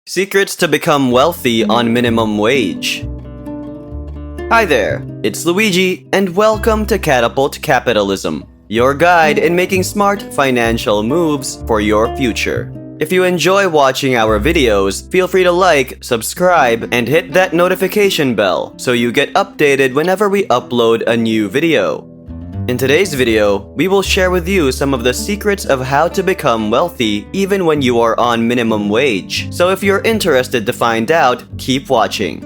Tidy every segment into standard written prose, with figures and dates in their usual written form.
Secrets to become wealthy on minimum wage. Hi there, it's Luigi, and welcome to Catapult Capitalism, your guide in making smart financial moves for your future. If you enjoy watching our videos, feel free to like, subscribe, and hit that notification bell so you get updated whenever we upload a new video. In today's video, we will share with you some of the secrets of how to become wealthy even when you are on minimum wage. So if you're interested to find out, keep watching.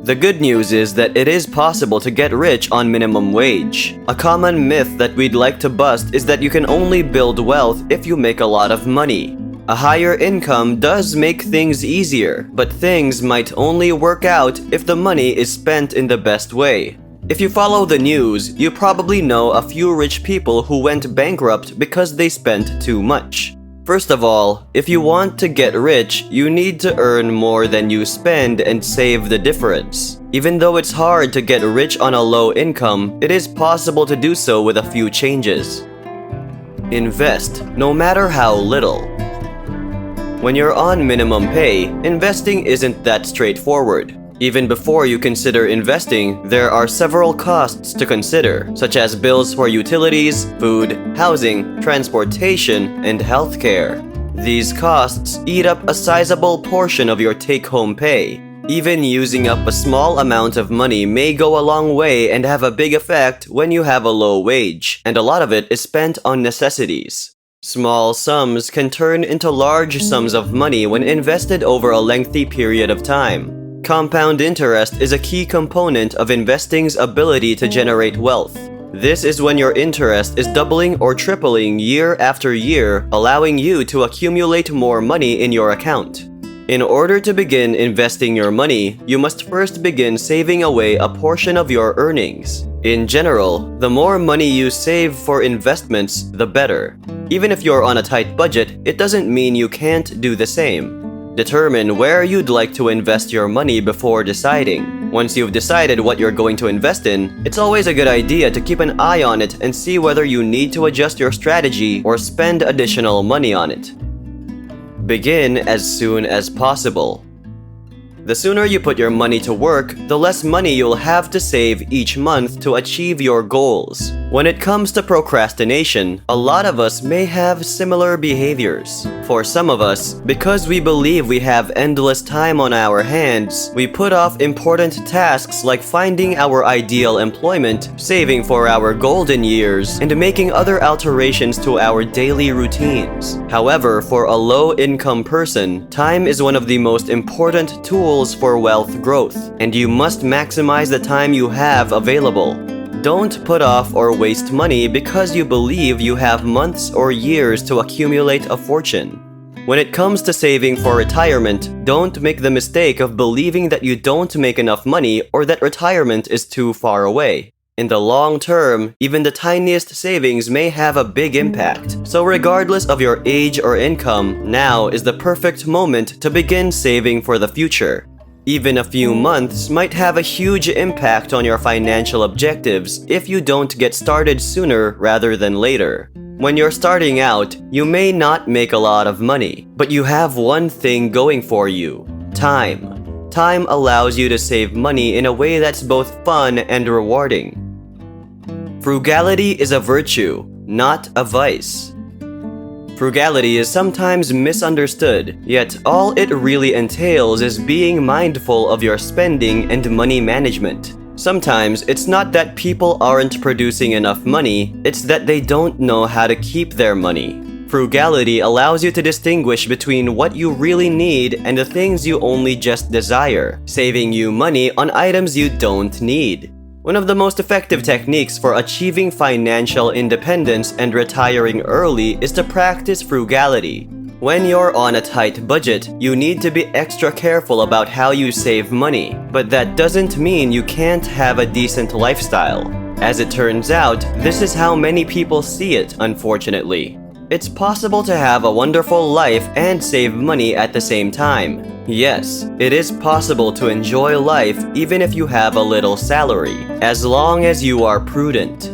The good news is that it is possible to get rich on minimum wage. A common myth that we'd like to bust is that you can only build wealth if you make a lot of money. A higher income does make things easier, but things might only work out if the money is spent in the best way. If you follow the news, you probably know a few rich people who went bankrupt because they spent too much. First of all, if you want to get rich, you need to earn more than you spend and save the difference. Even though it's hard to get rich on a low income, it is possible to do so with a few changes. Invest, no matter how little. When you're on minimum pay, investing isn't that straightforward. Even before you consider investing, there are several costs to consider, such as bills for utilities, food, housing, transportation, and healthcare. These costs eat up a sizable portion of your take-home pay. Even using up a small amount of money may go a long way and have a big effect when you have a low wage, and a lot of it is spent on necessities. Small sums can turn into large sums of money when invested over a lengthy period of time. Compound interest is a key component of investing's ability to generate wealth. This is when your interest is doubling or tripling year after year, allowing you to accumulate more money in your account. In order to begin investing your money, you must first begin saving away a portion of your earnings. In general, the more money you save for investments, the better. Even if you're on a tight budget, it doesn't mean you can't do the same. Determine where you'd like to invest your money before deciding. Once you've decided what you're going to invest in, it's always a good idea to keep an eye on it and see whether you need to adjust your strategy or spend additional money on it. Begin as soon as possible. The sooner you put your money to work, the less money you'll have to save each month to achieve your goals. When it comes to procrastination, a lot of us may have similar behaviors. For some of us, because we believe we have endless time on our hands, we put off important tasks like finding our ideal employment, saving for our golden years, and making other alterations to our daily routines. However, for a low-income person, time is one of the most important tools for wealth growth, and you must maximize the time you have available. Don't put off or waste money because you believe you have months or years to accumulate a fortune. When it comes to saving for retirement, don't make the mistake of believing that you don't make enough money or that retirement is too far away. In the long term, even the tiniest savings may have a big impact. So regardless of your age or income, now is the perfect moment to begin saving for the future. Even a few months might have a huge impact on your financial objectives if you don't get started sooner rather than later. When you're starting out, you may not make a lot of money, but you have one thing going for you: time. Time allows you to save money in a way that's both fun and rewarding. Frugality is a virtue, not a vice. Frugality is sometimes misunderstood, yet all it really entails is being mindful of your spending and money management. Sometimes it's not that people aren't producing enough money, it's that they don't know how to keep their money. Frugality allows you to distinguish between what you really need and the things you only just desire, saving you money on items you don't need. One of the most effective techniques for achieving financial independence and retiring early is to practice frugality. When you're on a tight budget, you need to be extra careful about how you save money, but that doesn't mean you can't have a decent lifestyle. As it turns out, this is how many people see it, unfortunately. It's possible to have a wonderful life and save money at the same time. Yes, it is possible to enjoy life even if you have a little salary, as long as you are prudent.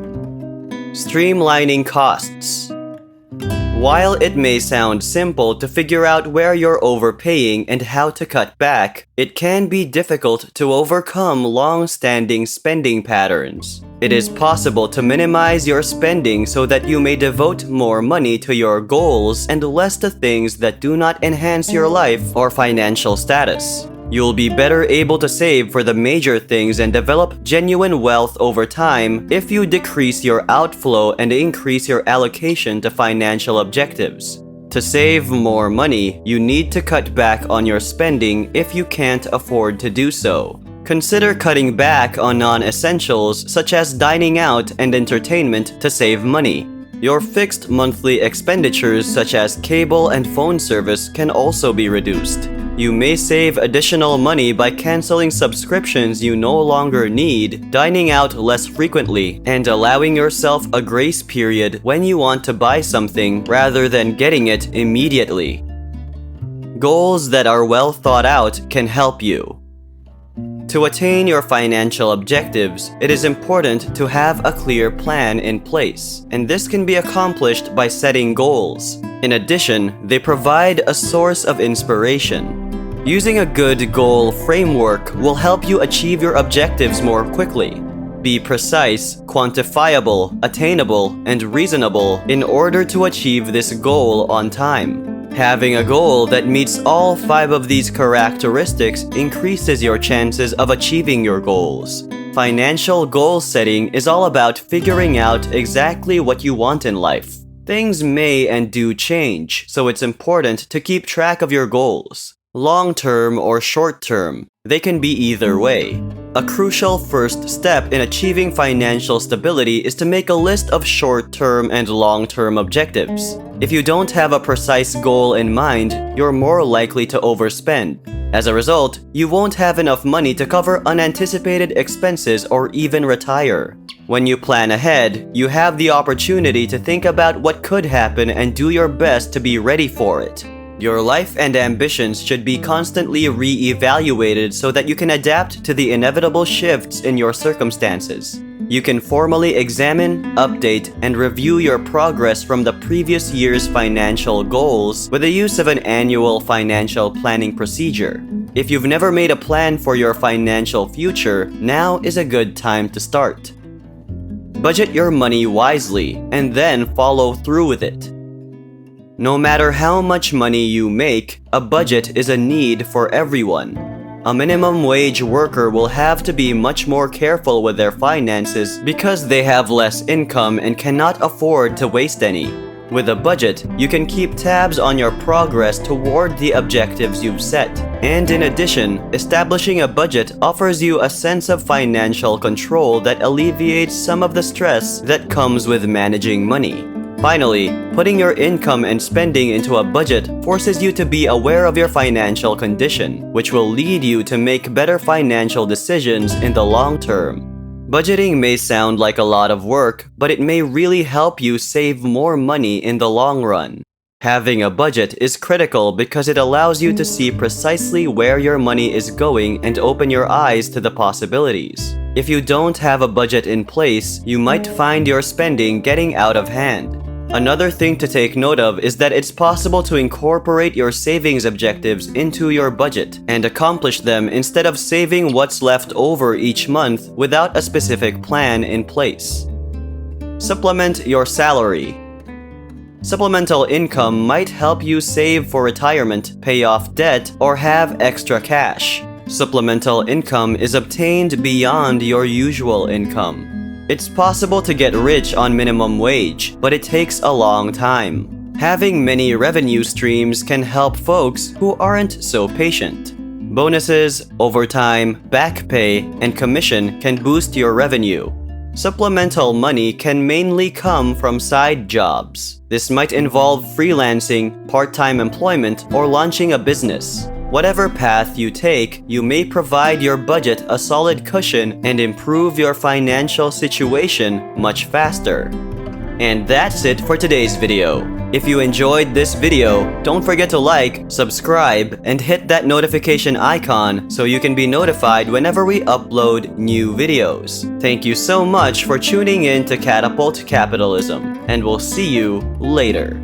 Streamlining costs. While it may sound simple to figure out where you're overpaying and how to cut back, it can be difficult to overcome long-standing spending patterns. It is possible to minimize your spending so that you may devote more money to your goals and less to things that do not enhance your life or financial status. You'll be better able to save for the major things and develop genuine wealth over time if you decrease your outflow and increase your allocation to financial objectives. To save more money, you need to cut back on your spending if you can't afford to do so. Consider cutting back on non-essentials such as dining out and entertainment to save money. Your fixed monthly expenditures such as cable and phone service can also be reduced. You may save additional money by canceling subscriptions you no longer need, dining out less frequently, and allowing yourself a grace period when you want to buy something rather than getting it immediately. Goals that are well thought out can help you. To attain your financial objectives, it is important to have a clear plan in place, and this can be accomplished by setting goals. In addition, they provide a source of inspiration. Using a good goal framework will help you achieve your objectives more quickly. Be precise, quantifiable, attainable, and reasonable in order to achieve this goal on time. Having a goal that meets all 5 of these characteristics increases your chances of achieving your goals. Financial goal setting is all about figuring out exactly what you want in life. Things may and do change, so it's important to keep track of your goals. Long-term or short-term, they can be either way. A crucial first step in achieving financial stability is to make a list of short-term and long-term objectives. If you don't have a precise goal in mind, you're more likely to overspend. As a result, you won't have enough money to cover unanticipated expenses or even retire. When you plan ahead, you have the opportunity to think about what could happen and do your best to be ready for it. Your life and ambitions should be constantly re-evaluated so that you can adapt to the inevitable shifts in your circumstances. You can formally examine, update, and review your progress from the previous year's financial goals with the use of an annual financial planning procedure. If you've never made a plan for your financial future, now is a good time to start. Budget your money wisely, and then follow through with it. No matter how much money you make, a budget is a need for everyone. A minimum wage worker will have to be much more careful with their finances because they have less income and cannot afford to waste any. With a budget, you can keep tabs on your progress toward the objectives you've set. And in addition, establishing a budget offers you a sense of financial control that alleviates some of the stress that comes with managing money. Finally, putting your income and spending into a budget forces you to be aware of your financial condition, which will lead you to make better financial decisions in the long term. Budgeting may sound like a lot of work, but it may really help you save more money in the long run. Having a budget is critical because it allows you to see precisely where your money is going and open your eyes to the possibilities. If you don't have a budget in place, you might find your spending getting out of hand. Another thing to take note of is that it's possible to incorporate your savings objectives into your budget and accomplish them instead of saving what's left over each month without a specific plan in place. Supplement your salary. Supplemental income might help you save for retirement, pay off debt, or have extra cash. Supplemental income is obtained beyond your usual income. It's possible to get rich on minimum wage, but it takes a long time. Having many revenue streams can help folks who aren't so patient. Bonuses, overtime, back pay, and commission can boost your revenue. Supplemental money can mainly come from side jobs. This might involve freelancing, part-time employment, or launching a business. Whatever path you take, you may provide your budget a solid cushion and improve your financial situation much faster. And that's it for today's video. If you enjoyed this video, don't forget to like, subscribe, and hit that notification icon so you can be notified whenever we upload new videos. Thank you so much for tuning in to Catapult Capitalism, and we'll see you later.